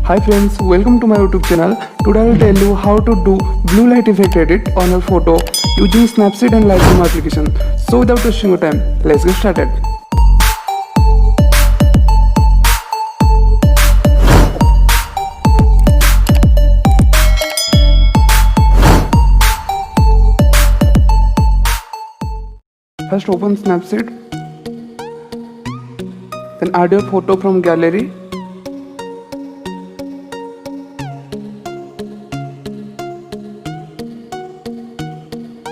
Hi friends, welcome to my YouTube channel. Today I will tell you how to do blue light effect edit on your photo using Snapseed and Lightroom application. So without wasting your time, let's get started. First open Snapseed, then add your photo from gallery.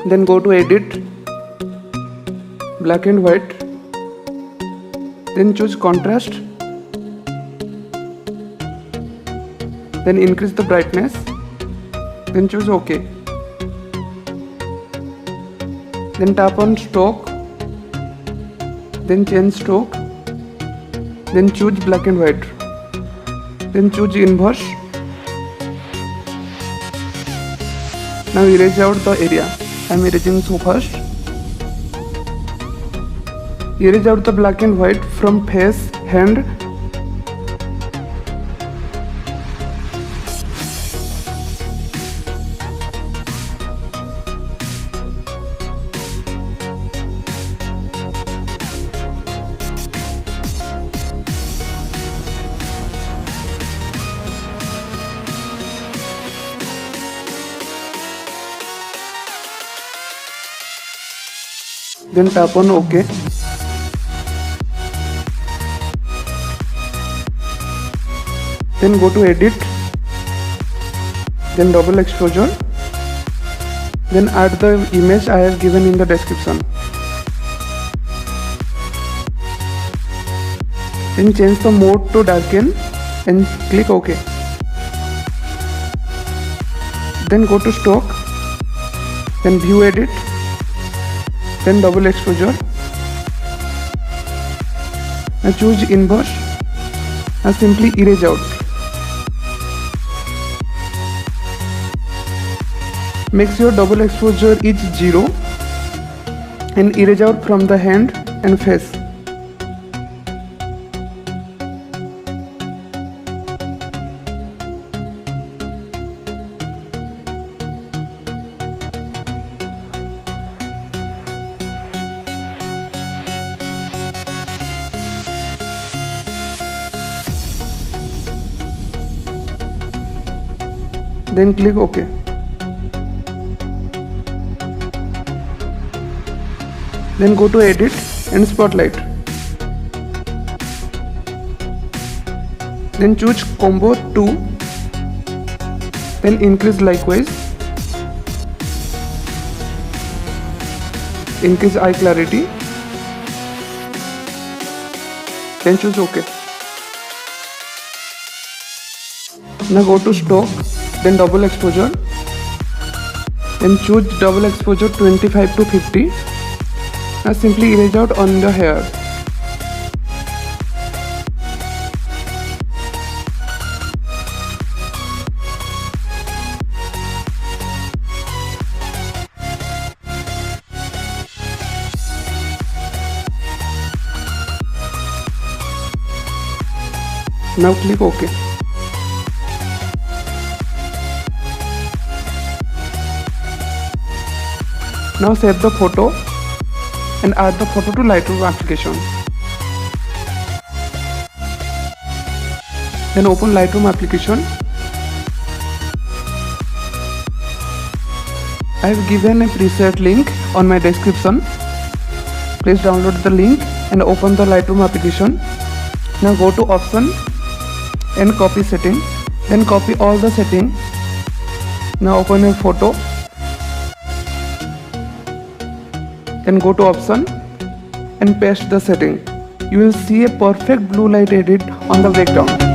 Then go to edit, black and white, then choose contrast, then increase the brightness, then choose OK. Then tap on stroke, then change stroke, then choose black and white, then choose inverse. Now erase out the area. I am erasing so first. Erase out the black and white from face, hand. Then tap on OK. Then go to edit, then double exposure, then add the image I have given in the description. Then change the mode to darken and click OK. Then go to stock, then view edit, then double exposure. Now choose inverse and simply erase out. Make sure double exposure is 0 and erase out from the hand and face. Then click OK. Then go to edit and spotlight. Then choose combo 2. Then increase likewise. Increase eye clarity. Then choose OK. Now go to stock. Then double exposure, then choose double exposure 25 to 50. Now simply erase out on the hair. Now click OK. Now save the photo and add the photo to Lightroom application. Then open Lightroom application. I have given a preset link on my description. Please download the link and open the Lightroom application. Now go to option and copy setting. Then copy all the settings. Now open a photo. Then go to option and paste the setting. You will see a perfect blue light edit on the background.